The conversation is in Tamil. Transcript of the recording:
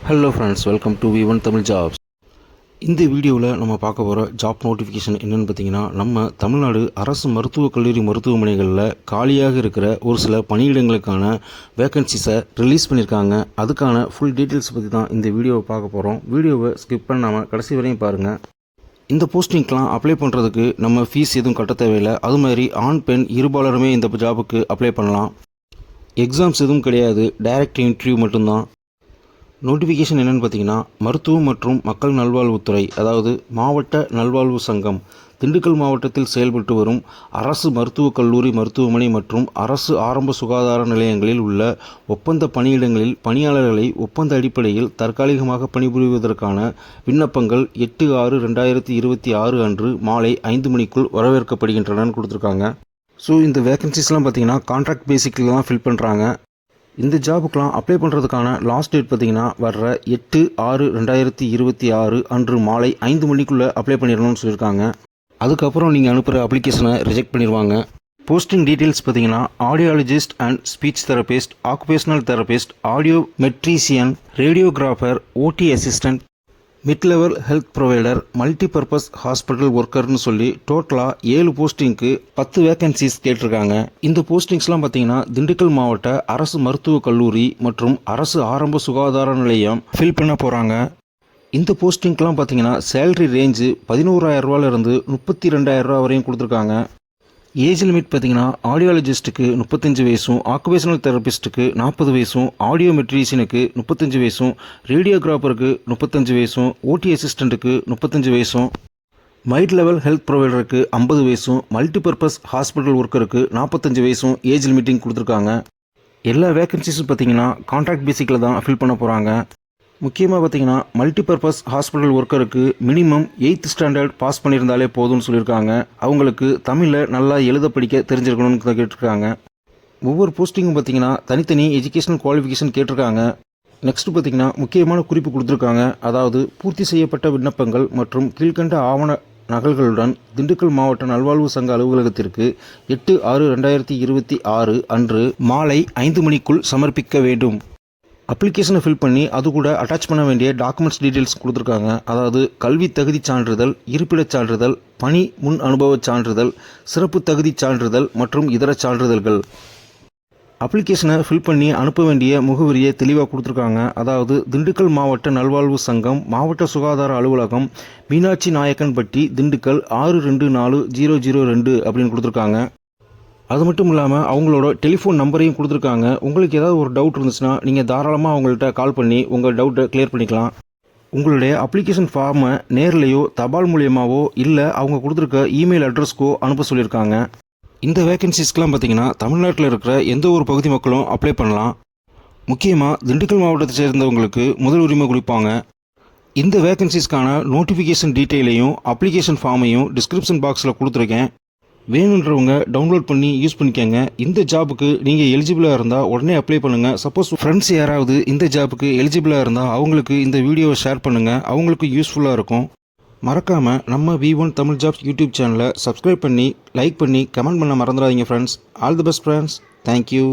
Hello friends, welcome to V1 Tamil jobs. இந்த வீடியோவில் நம்ம பார்க்க போகிற ஜாப் நோட்டிஃபிகேஷன் என்னென்னு பார்த்தீங்கன்னா, நம்ம தமிழ்நாடு அரசு மருத்துவக் கல்லூரி மருத்துவமனைகளில் காலியாக இருக்கிற ஒரு சில பணியிடங்களுக்கான வேக்கன்சிஸை ரிலீஸ் பண்ணியிருக்காங்க. அதுக்கான ஃபுல் டீட்டெயில்ஸ் பற்றி தான் இந்த வீடியோவை பார்க்க போகிறோம். வீடியோவை ஸ்கிப் பண்ணாமல் கடைசி வரையும் பாருங்கள். இந்த போஸ்டிங்க்கெலாம் அப்ளை பண்ணுறதுக்கு நம்ம ஃபீஸ் எதுவும் கட்ட தேவையில்லை. அது மாதிரி ஆண் பெண் இருபாலருமே இந்த ஜாபுக்கு அப்ளை பண்ணலாம். எக்ஸாம்ஸ் எதுவும் கிடையாது, டைரக்ட் இன்டர்வியூ மட்டும்தான். நோட்டிஃபிகேஷன் என்னென்னு பார்த்தீங்கன்னா, மருத்துவம் மற்றும் மக்கள் நல்வாழ்வுத்துறை, அதாவது மாவட்ட நல்வாழ்வு சங்கம், திண்டுக்கல் மாவட்டத்தில் செயல்பட்டு வரும் அரசு மருத்துவக் கல்லூரி மருத்துவமனை மற்றும் அரசு ஆரம்ப சுகாதார நிலையங்களில் உள்ள ஒப்பந்த பணியிடங்களில் பணியாளர்களை ஒப்பந்த அடிப்படையில் தற்காலிகமாக பணிபுரிவதற்கான விண்ணப்பங்கள் 8/6/2026 அன்று மாலை 5 மணிக்குள் வரவேற்கப்படுகின்றனன்னு கொடுத்துருக்காங்க. ஸோ இந்த வேகன்சிஸ்லாம் பார்த்தீங்கன்னா கான்ட்ராக்ட் பேசிக்கில் தான் ஃபில் பண்ணுறாங்க. இந்த ஜாபுக்கெலாம் அப்ளை பண்ணுறதுக்கான லாஸ்ட் டேட் பார்த்திங்கன்னா வர்ற 8/6/2026 அன்று மாலை 5 மணிக்குள்ளே அப்ளை பண்ணிடணும்னு சொல்லியிருக்காங்க. அதுக்கப்புறம் நீங்கள் அனுப்புகிற அப்ளிகேஷனை ரிஜெக்ட் பண்ணிடுவாங்க. போஸ்டிங் டீட்டெயில்ஸ் பார்த்தீங்கன்னா, audiologist and speech therapist, occupational therapist, audiometrician, radiographer, OT assistant, mid level health provider, multipurpose hospital ஒர்க்கர்னு சொல்லி டோட்டலாக 7 போஸ்டிங்க்கு 10 வேக்கன்சிஸ் கேட்டிருக்காங்க. இந்த போஸ்டிங்ஸ்லாம் பார்த்தீங்கன்னா திண்டுக்கல் மாவட்ட அரசு மருத்துவக் கல்லூரி மற்றும் அரசு ஆரம்ப சுகாதார நிலையம் ஃபில் பண்ண போகிறாங்க. இந்த போஸ்டிங்க்கெலாம் பார்த்தீங்கன்னா சேலரி ரேஞ்சு 11,000 ரூபாயிலிருந்து 32,000 ரூபா வரையும் கொடுத்துருக்காங்க. ஏஜ் லிமிட் பார்த்தீங்கன்னா, ஆடியாலஜிஸ்ட்டுக்கு 35 வயசும், ஆக்குபேஷனல் தெரபிஸ்ட்டுக்கு 40 வயசும், ஆடியோ மெட்ரீஷியனுக்கு 35 வயசும், ரேடியோகிராஃபருக்கு 35 வயசும், ஓடி அசிஸ்டண்ட்டுக்கு 35 வயசும், மைட் லெவல் ஹெல்த் ப்ரொவைடருக்கு 50 வயசும், மல்டிபர்பஸ் ஹாஸ்பிட்டல் ஒர்க்கருக்கு 45 வயசும் ஏஜ் லிமிட்டிங் கொடுத்துருக்காங்க. எல்லா வேகன்சிஸும் பார்த்தீங்கன்னா கான்ட்ராக்ட் பேசிக்கில் தான் ஃபில் பண்ண போகிறாங்க. முக்கியமாக பார்த்தீங்கன்னா, மல்டிபர்பஸ் ஹாஸ்பிட்டல் ஒர்க்கருக்கு மினிமம் 8th ஸ்டாண்டர்ட் பாஸ் பண்ணியிருந்தாலே போதும்னு சொல்லியிருக்காங்க. அவங்களுக்கு தமிழில் நல்லா எழுத படிக்க தெரிஞ்சிருக்கணும்னு கேட்டிருக்காங்க. ஒவ்வொரு போஸ்டிங்கும் பார்த்தீங்கன்னா தனித்தனி எஜுகேஷனல் குவாலிஃபிகேஷன் கேட்டிருக்காங்க. நெக்ஸ்ட்டு பார்த்தீங்கன்னா முக்கியமான குறிப்பு கொடுத்துருக்காங்க. அதாவது பூர்த்தி செய்யப்பட்ட விண்ணப்பங்கள் மற்றும் கீழ்கண்ட ஆவண நகல்களுடன் திண்டுக்கல் மாவட்ட நல்வாழ்வு சங்க அலுவலகத்திற்கு 8/6/2026 அன்று மாலை 5 மணிக்குள் சமர்ப்பிக்க வேண்டும். அப்ளிகேஷனை ஃபில் பண்ணி அது கூட அட்டாச் பண்ண வேண்டிய டாக்குமெண்ட்ஸ் டீட்டெயில்ஸ் கொடுத்துருக்காங்க. அதாவது கல்வி தகுதி சான்றிதழ், இருப்பிடச் சான்றிதழ், பணி முன் அனுபவச் சான்றிதழ், சிறப்பு தகுதி சான்றிதழ் மற்றும் இதர சான்றிதழ்கள். அப்ளிகேஷனை ஃபில் பண்ணி அனுப்ப வேண்டிய முகவரியை தெளிவாக கொடுத்துருக்காங்க. அதாவது திண்டுக்கல் மாவட்ட நல்வாழ்வு சங்கம், மாவட்ட சுகாதார அலுவலகம், மீனாட்சி நாயக்கன்பட்டி, திண்டுக்கல் 624002 அப்படின்னு கொடுத்துருக்காங்க. அது மட்டும் இல்லாமல் அவங்களோட டெலிஃபோன் நம்பரையும் கொடுத்துருக்காங்க. உங்களுக்கு ஏதாவது ஒரு டவுட் இருந்துச்சுன்னா நீங்கள் தாராளமாக அவங்கள்ட்ட கால் பண்ணி உங்கள் டவுட்டை கிளியர் பண்ணிக்கலாம். உங்களுடைய அப்ளிகேஷன் ஃபார்மை நேர்லையோ தபால் மூலியமாகவோ இல்லை அவங்க கொடுத்துருக்க இமெயில் அட்ரஸ்க்கோ அனுப்ப சொல்லியிருக்காங்க. இந்த வேகன்சிஸ்க்கெலாம் பார்த்திங்கன்னா தமிழ்நாட்டில் இருக்கிற எந்த ஒரு பகுதி மக்களும் அப்ளை பண்ணலாம். முக்கியமாக திண்டுக்கல் மாவட்டத்தை சேர்ந்தவங்களுக்கு முதல் உரிமை கொடுப்பாங்க. இந்த வேகன்சிஸ்க்கான நோட்டிஃபிகேஷன் டீட்டெயிலையும் அப்ளிகேஷன் ஃபார்மையும் டிஸ்கிரிப்ஷன் பாக்ஸில் கொடுத்துருக்கேன். வேணுன்றவங்க டவுன்லோட் பண்ணி யூஸ் பண்ணிக்கோங்க. இந்த ஜாபுக்கு நீங்கள் எலிஜிபிளாக இருந்தால் உடனே அப்ளை பண்ணுங்கள். சப்போஸ் ஃப்ரெண்ட்ஸ் யாராவது இந்த ஜாபுக்கு எலிஜிபிளாக இருந்தால் அவங்களுக்கு இந்த வீடியோவை ஷேர் பண்ணுங்கள். அவங்களுக்கு யூஸ்ஃபுல்லாக இருக்கும். மறக்காமல் நம்ம V1 தமிழ் ஜாப்ஸ் யூடியூப் சேனலை சப்ஸ்கிரைப் பண்ணி லைக் பண்ணி கமெண்ட் பண்ண மறந்துடாதீங்க friends. All the best friends. Thank you.